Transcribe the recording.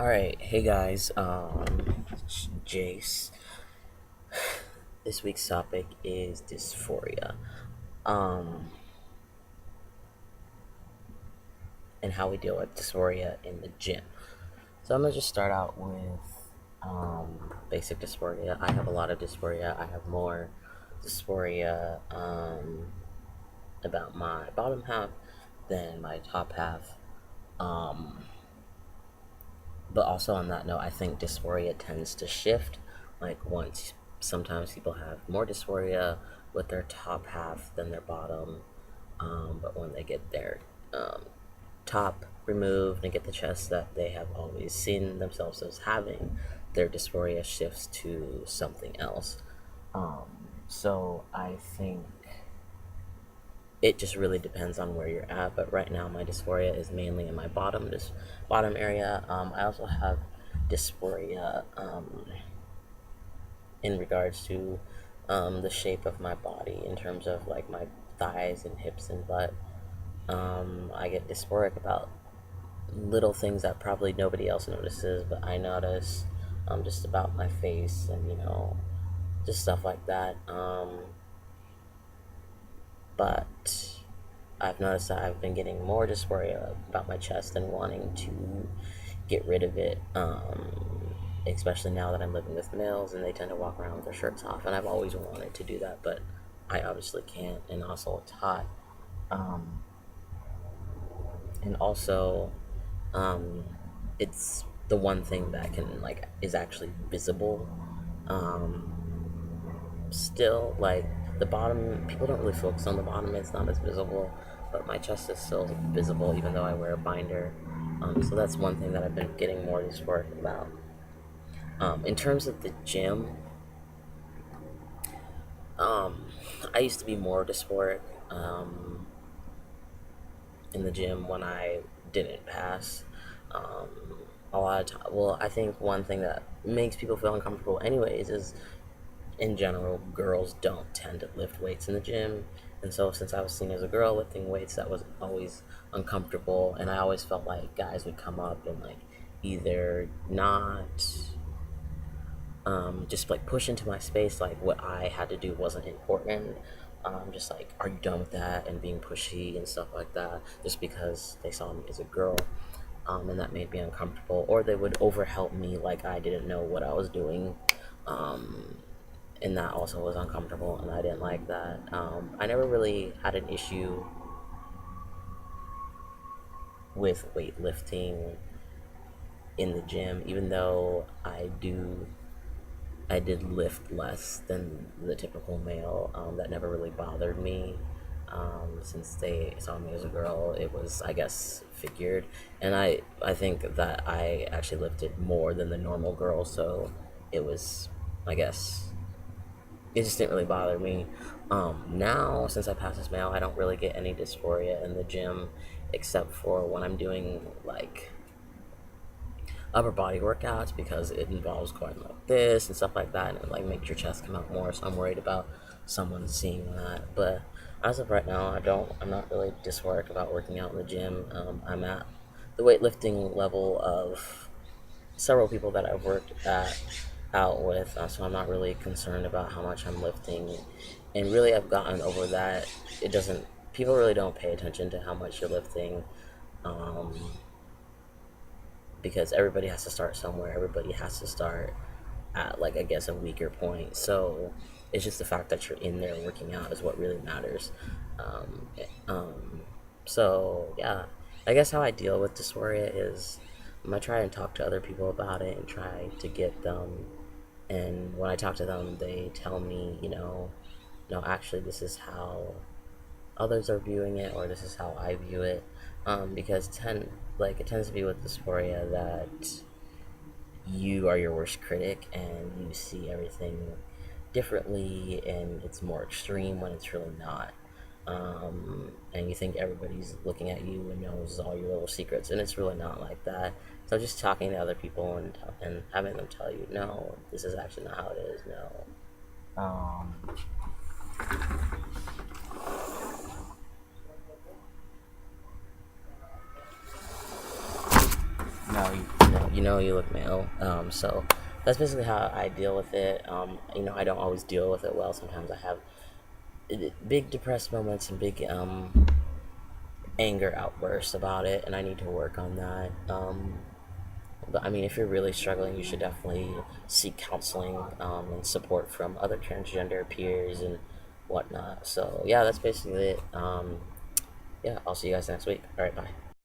Alright, hey guys, Jace. This week's topic is dysphoria. Um, and how we deal with dysphoria in the gym. So I'm gonna just start out with basic dysphoria. I have a lot of dysphoria. I have more dysphoria about my bottom half than my top half. Um, but also on that note, I think dysphoria tends to shift. Like once sometimes people have more dysphoria with their top half than their bottom, but when they get their top removed and get the chest that they have always seen themselves as having, their dysphoria shifts to something else. So I think it just really depends on where you're at. But right now, my dysphoria is mainly in my bottom area. I also have dysphoria in regards to the shape of my body in terms of like my thighs and hips and butt. I get dysphoric about little things that probably nobody else notices, but I notice. Just about my face and just stuff like that. But I've noticed that I've been getting more dysphoria about my chest and wanting to get rid of it. Especially now that I'm living with males and they tend to walk around with their shirts off, and I've always wanted to do that, but I obviously can't. And also, it's hot. Um, and also, um, it's the one thing that can is actually visible. Um, Still, like the bottom, people don't really focus on the bottom. It's not as visible, but my chest is still visible even though I wear a binder. So that's one thing that I've been getting more dysphoric about. In terms of the gym, um, I used to be more dysphoric in the gym when I didn't pass. Um, a lot of time, well, I think one thing that makes people feel uncomfortable, anyways, is in general, girls don't tend to lift weights in the gym. And so, since I was seen as a girl lifting weights, that was always uncomfortable. And I always felt like guys would come up and either not just push into my space, like what I had to do wasn't important. Just like, are you done with that? And being pushy and stuff like that, just because they saw me as a girl. And that made me uncomfortable. Or they would overhelp me like I didn't know what I was doing. Um, and that also was uncomfortable, and I didn't like that. I never really had an issue with weightlifting in the gym, even though I did lift less than the typical male. That never really bothered me. Since they saw me as a girl, it was, I guess, figured. And I think that I actually lifted more than the normal girl, so it was, I guess, it just didn't really bother me. Now, since I passed this male, I don't really get any dysphoria in the gym, except for when I'm doing upper body workouts, because it involves going like this and stuff like that, and it makes your chest come out more. So I'm worried about someone seeing that. But as of right now, I'm not really dysphoric about working out in the gym. I'm at the weightlifting level of several people that I've worked out with, so I'm not really concerned about how much I'm lifting. And really, I've gotten over that. It doesn't. People really don't pay attention to how much you're lifting, um, because everybody has to start somewhere. Everybody has to start at I guess a weaker point. So it's just the fact that you're in there working out is what really matters. Um, um, so yeah, I guess how I deal with dysphoria is I try and talk to other people about it and try to get them. And when I talk to them, they tell me, no, actually, this is how others are viewing it, or this is how I view it. Because it tends to be with dysphoria that you are your worst critic and you see everything differently, and it's more extreme when it's really not. And you think everybody's looking at you and knows all your little secrets, and it's really not like that. So just talking to other people and having them tell you, no, this is actually not how it is. No, no, you look male. So that's basically how I deal with it. I don't always deal with it well. Sometimes I have big depressed moments and big anger outbursts about it, and I need to work on that. But I mean, if you're really struggling, you should definitely seek counseling and support from other transgender peers and whatnot. So yeah, that's basically it. Yeah, I'll see you guys next week. All right, bye.